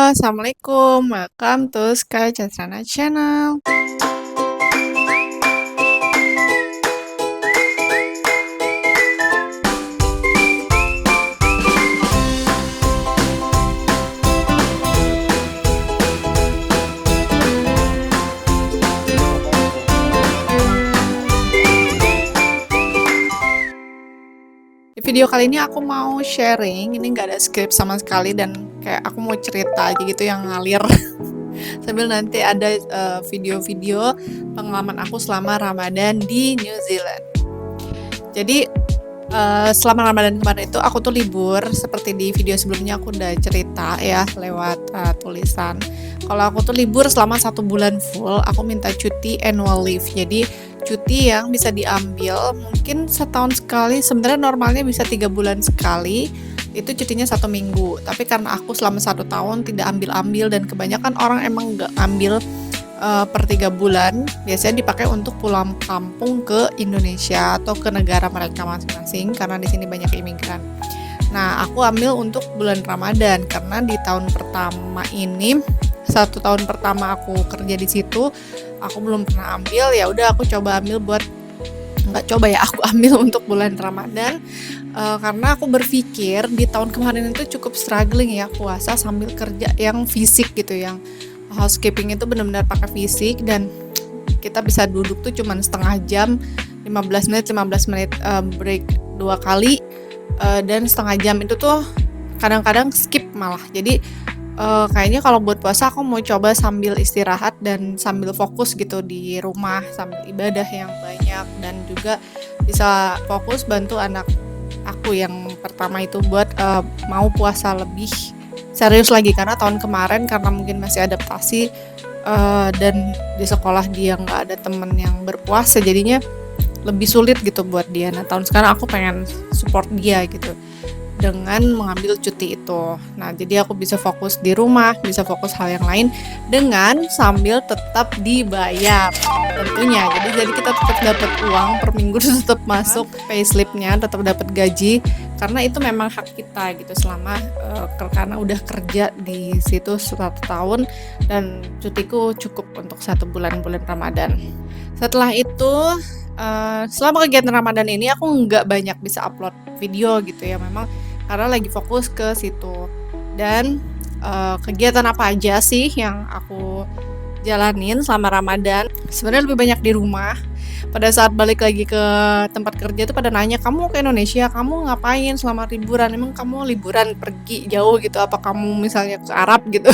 Assalamualaikum. Welcome to Sky Catrana Channel. Di video kali ini aku mau sharing, ini nggak ada skrip sama sekali dan kayak aku mau cerita aja gitu yang ngalir. Sambil nanti ada video-video pengalaman aku selama Ramadan di New Zealand. Jadi selama Ramadan kemarin itu aku tuh libur, seperti di video sebelumnya aku udah cerita ya lewat tulisan. Kalau aku tuh libur selama 1 bulan full, aku minta cuti annual leave. Jadi cuti yang bisa diambil mungkin setahun sekali, sebenarnya normalnya bisa 3 bulan sekali. Itu cutinya 1 minggu. Tapi karena aku selama 1 tahun tidak ambil-ambil dan kebanyakan orang emang nggak ambil per 3 bulan, biasanya dipakai untuk pulang kampung ke Indonesia atau ke negara mereka masing-masing karena di sini banyak imigran. Nah, aku ambil untuk bulan Ramadan karena di tahun pertama ini, 1 tahun pertama aku kerja di situ, aku belum pernah ambil. Ya udah aku coba ambil aku ambil untuk bulan Ramadan karena aku berpikir di tahun kemarin itu cukup struggling ya puasa sambil kerja yang fisik gitu, yang housekeeping itu benar-benar pakai fisik dan kita bisa duduk tuh cuman setengah jam, 15 menit break 2 kali, dan setengah jam itu tuh kadang-kadang skip malah. Jadi kayaknya kalau buat puasa aku mau coba sambil istirahat dan sambil fokus gitu di rumah, sambil ibadah yang banyak, dan juga bisa fokus bantu anak aku yang pertama itu buat mau puasa lebih serius lagi. Karena tahun kemarin karena mungkin masih adaptasi dan di sekolah dia nggak ada temen yang berpuasa, jadinya lebih sulit gitu buat dia. Nah, tahun sekarang aku pengen support dia gitu dengan mengambil cuti itu. Nah, jadi aku bisa fokus di rumah, bisa fokus hal yang lain dengan sambil tetap dibayar tentunya. Jadi kita tetap dapat uang per minggu, tetap masuk payslip-nya, tetap dapat gaji karena itu memang hak kita gitu selama karena udah kerja di situ 1 tahun dan cutiku cukup untuk 1 bulan Ramadan. Setelah itu selama kegiatan Ramadan ini aku nggak banyak bisa upload video gitu ya, memang karena lagi fokus ke situ. Dan kegiatan apa aja sih yang aku jalanin selama Ramadan? Sebenarnya lebih banyak di rumah. Pada saat balik lagi ke tempat kerja tuh pada nanya, "Kamu ke Indonesia, kamu ngapain selama liburan? Emang kamu liburan pergi jauh gitu? Apa kamu misalnya ke Arab gitu?"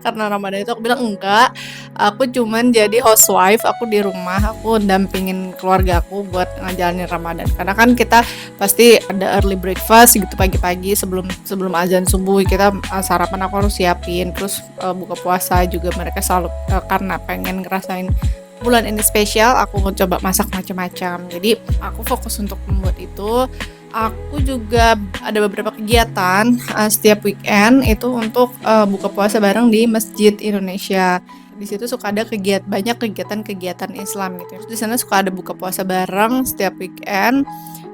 Karena Ramadan itu aku bilang, "Enggak, aku cuman jadi housewife, aku di rumah, aku dampingin keluarga aku buat ngejalanin Ramadan." Karena kan kita pasti ada early breakfast gitu pagi-pagi sebelum azan subuh, kita sarapan aku harus siapin, terus buka puasa juga mereka selalu karena pengen ngerasain bulan ini spesial, aku mau coba masak macam-macam. Jadi aku fokus untuk membuat itu. Aku juga ada beberapa kegiatan setiap weekend itu untuk buka puasa bareng di Masjid Indonesia. Di situ suka ada banyak kegiatan Islam gitu. Di sana suka ada buka puasa bareng setiap weekend.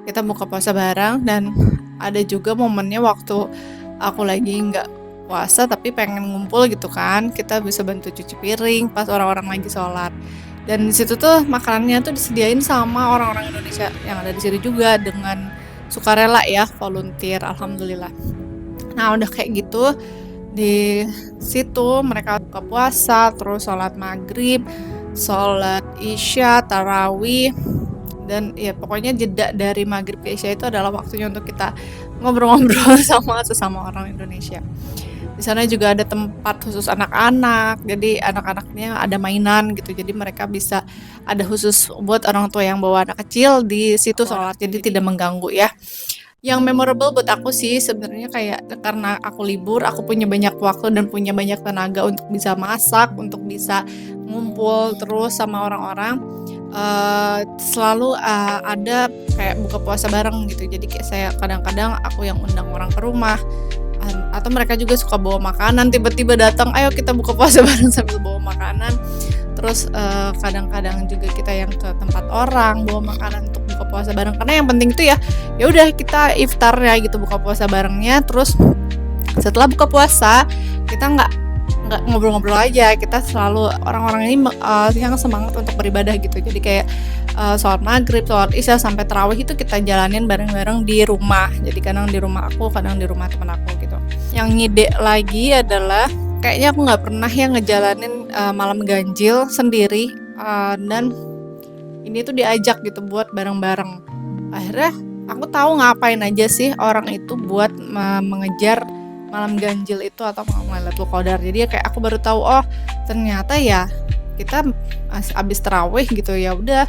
Kita buka puasa bareng dan ada juga momennya waktu aku lagi nggak puasa tapi pengen ngumpul gitu kan. Kita bisa bantu cuci piring pas orang-orang lagi sholat. Dan di situ tuh makanannya tuh disediain sama orang-orang Indonesia yang ada di situ juga dengan sukarela ya, volunteer, alhamdulillah. Nah, udah kayak gitu di situ mereka buka puasa, terus sholat maghrib, sholat isya, tarawih, dan ya pokoknya jeda dari maghrib ke isya itu adalah waktunya untuk kita ngobrol-ngobrol sama sesama orang Indonesia. Di sana juga ada tempat khusus anak-anak, jadi anak-anaknya ada mainan gitu, jadi mereka bisa ada khusus buat orang tua yang bawa anak kecil di situ sholat, jadi tidak mengganggu ya. Yang memorable buat aku sih sebenarnya kayak karena aku libur, aku punya banyak waktu dan punya banyak tenaga untuk bisa masak, untuk bisa ngumpul terus sama orang-orang. Selalu ada kayak buka puasa bareng gitu, jadi kayak saya kadang-kadang aku yang undang orang ke rumah, atau mereka juga suka bawa makanan, tiba-tiba datang, "Ayo kita buka puasa bareng," sambil bawa makanan. Terus kadang-kadang juga kita yang ke tempat orang bawa makanan untuk buka puasa bareng, karena yang penting itu ya udah kita iftar ya gitu, buka puasa barengnya. Terus setelah buka puasa kita kita nggak ngobrol-ngobrol aja, kita selalu orang-orang ini yang semangat untuk beribadah gitu. Jadi kayak sholat maghrib, sholat isya sampai tarawih itu kita jalanin bareng-bareng di rumah. Jadi kadang di rumah aku, kadang di rumah teman aku gitu. Yang ngide lagi adalah kayaknya aku nggak pernah ya ngejalanin malam ganjil sendiri, dan ini tuh diajak gitu buat bareng-bareng. Akhirnya aku tahu ngapain aja sih orang itu buat mengejar malam ganjil itu atau malam Lailatul Qadar. Jadi kayak aku baru tahu, oh ternyata ya kita abis tarawih gitu ya udah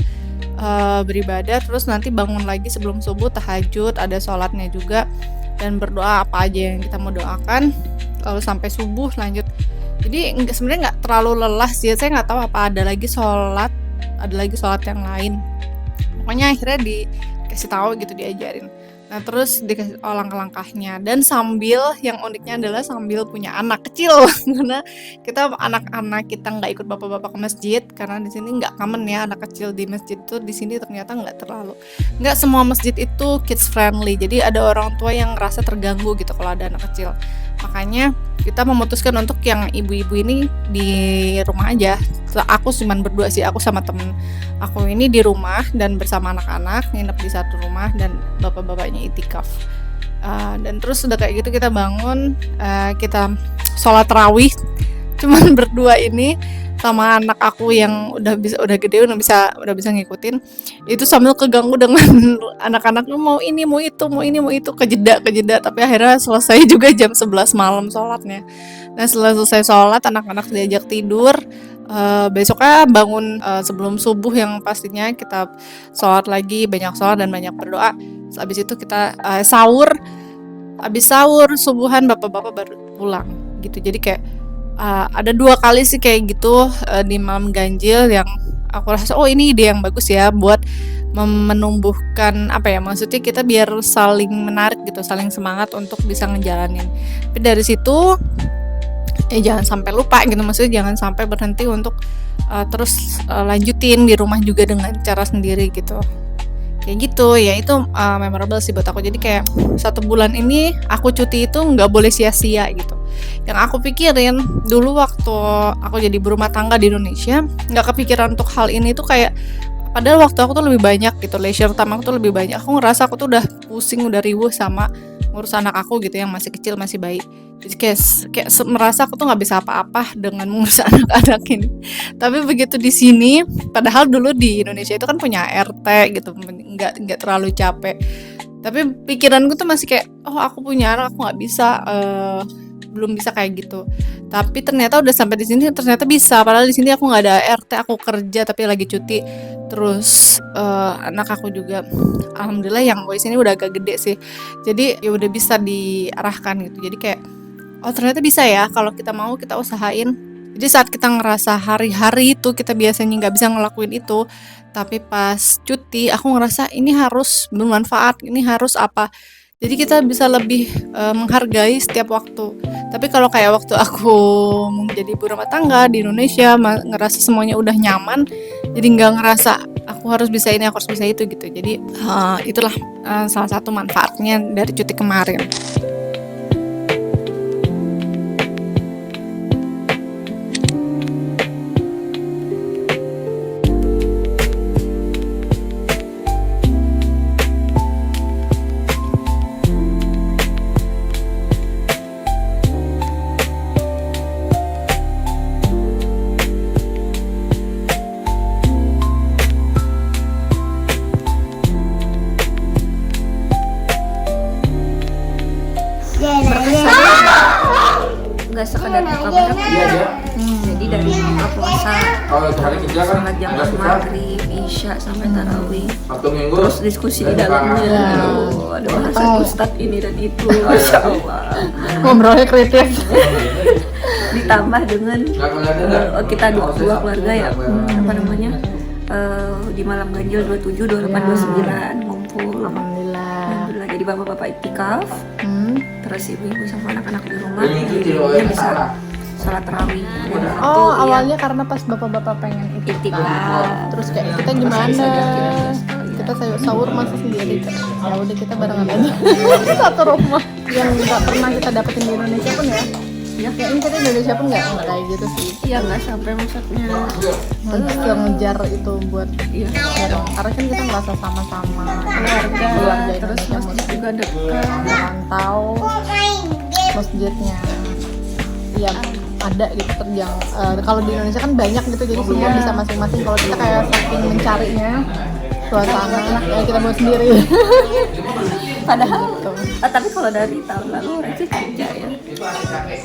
beribadah, terus nanti bangun lagi sebelum subuh tahajud, ada sholatnya juga, dan berdoa apa aja yang kita mau doakan, lalu sampai subuh lanjut. Jadi sebenarnya nggak terlalu lelah sih. Saya nggak tahu apa ada lagi sholat yang lain. Pokoknya akhirnya dikasih tahu gitu, diajarin. Nah terus dikasih langkah-langkahnya, dan sambil yang uniknya adalah sambil punya anak kecil karena kita anak-anak kita nggak ikut bapak-bapak ke masjid karena di sini nggak common ya anak kecil di masjid tuh. Di sini ternyata nggak semua masjid itu kids friendly, jadi ada orang tua yang ngerasa terganggu gitu kalau ada anak kecil. Makanya kita memutuskan untuk yang ibu-ibu ini di rumah aja. Aku cuman berdua sih, aku sama temen aku ini di rumah dan bersama anak-anak nginep di satu rumah, dan bapak-bapaknya itikaf. Dan terus udah kayak gitu kita bangun, kita sholat tarawih cuman berdua ini sama anak aku yang udah gede, udah bisa ngikutin. Itu sambil keganggu dengan anak-anak mau ini mau itu, kejeda, tapi akhirnya selesai juga jam 11 malam sholatnya. Nah setelah selesai sholat anak-anak diajak tidur. Besoknya bangun sebelum subuh yang pastinya kita sholat lagi, banyak sholat dan banyak berdoa. Habis itu kita sahur. Habis sahur subuhan bapak-bapak baru pulang gitu. Jadi kayak ada 2 kali sih kayak gitu di malam ganjil yang aku rasa oh ini ide yang bagus ya buat menumbuhkan apa ya, maksudnya kita biar saling menarik gitu, saling semangat untuk bisa ngejalanin. Tapi dari situ jangan sampai lupa gitu, maksudnya jangan sampai berhenti untuk terus lanjutin di rumah juga dengan cara sendiri gitu. Kayak gitu ya, itu memorable sih buat aku. Jadi kayak 1 bulan ini aku cuti itu nggak boleh sia-sia gitu. Yang aku pikirin dulu waktu aku jadi berumah tangga di Indonesia, nggak kepikiran untuk hal ini tuh, kayak padahal waktu aku tuh lebih banyak gitu, leisure time aku tuh lebih banyak. Aku ngerasa aku tuh udah pusing, udah riuh sama ngurus anak aku gitu yang masih kecil, masih bayi. Jadi kayak merasa aku tuh nggak bisa apa-apa dengan mengurus anak-anak ini. Tapi begitu di sini, padahal dulu di Indonesia itu kan punya RT gitu, nggak terlalu capek. Tapi pikiranku tuh masih kayak, oh aku punya anak, aku nggak bisa, belum bisa kayak gitu. Tapi ternyata udah sampai di sini ternyata bisa. Padahal di sini aku nggak ada RT, aku kerja tapi lagi cuti. Terus anak aku juga alhamdulillah yang boys ini udah agak gede sih. Jadi ya udah bisa diarahkan gitu. Jadi kayak oh ternyata bisa ya kalau kita mau, kita usahain. Jadi saat kita ngerasa hari-hari itu kita biasanya nggak bisa ngelakuin itu, tapi pas cuti aku ngerasa ini harus bermanfaat, ini harus apa. Jadi kita bisa lebih menghargai setiap waktu. Tapi kalau kayak waktu aku menjadi ibu rumah tangga di Indonesia, ngerasa semuanya udah nyaman, jadi nggak ngerasa aku harus bisa ini, aku harus bisa itu gitu. Jadi itulah salah satu manfaatnya dari cuti kemarin. Nggak sekedar buka bareng, jadi dari buka puasa sholat jam maghrib, isya sampai tarawih, terus diskusi di dalamnya, ada bahasan ustadz ini dan itu, masya Allah, Ngobrolnya kritis. ditambah dengan kita dua keluarga ya, apa namanya, di malam ganjil 27, 28, 29 ngumpul. Alhamdulillah, jadi bapak-bapak itikaf, terus ibu-ibu sama anak-anak di rumah, jadi bisa sholat tarawih. Oh awalnya karena pas bapak-bapak pengen itikaf, terus kayak kita gimana? Kita sahur masa sendiri, ya udah kita barengan aja satu rumah yang nggak pernah kita dapetin di Indonesia pun ya. ya Ya ini tadi Indonesia pun nggak kayak gitu sih. iya nggak sampai maksudnya Ngejar itu buat iya karena kan kita merasa sama-sama keluarga terus Indonesia masjid juga dekat merantau masjidnya ya ada gitu terjang kalau di Indonesia kan banyak gitu jadi semua bisa masing-masing. Kalau kita kayak saking mencarinya suasana ya kita buat sendiri. padahal tapi kalau dari tahun lalu Reci kerja ya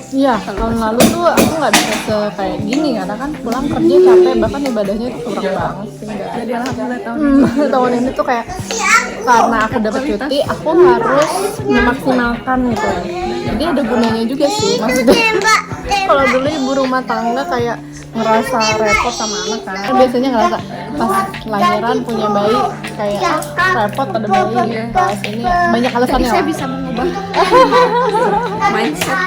Iya, tahun lalu tuh aku nggak bisa kayak gini karena kan pulang kerja capek, bahkan ibadahnya itu kurang banget sih. jadi alhamdulillah tahun Tahun ini tuh kayak karena aku dapat cuti, aku harus memaksimalkan gitu. Jadi ada gunanya juga sih maksudnya. Kalau dulu ibu rumah tangga kayak ngerasa repot sama anak kan. Biasanya ngerasa pas lahiran punya bayi kayak repot ada bayi. Pas ini banyak alasannya. saya lah. bisa mengubah mindset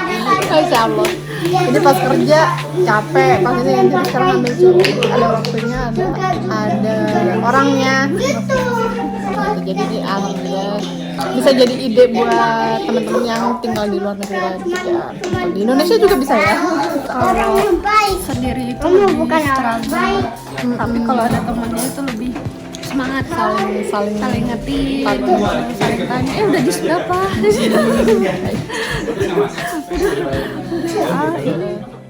Insya Allah. Jadi pas kerja capek, pas ini jadi sekarang ambil cuti ada waktunya, ada orangnya. Gitu. Jadi alhamdulillah bisa jadi ide buat teman-teman yang tinggal di luar negeri lain juga. Di Indonesia juga bisa ya. kalau sendiri itu lebih struggle tapi kalau ada temannya itu lebih semangat saling saling ngerti saling saling tanya udah jus berapa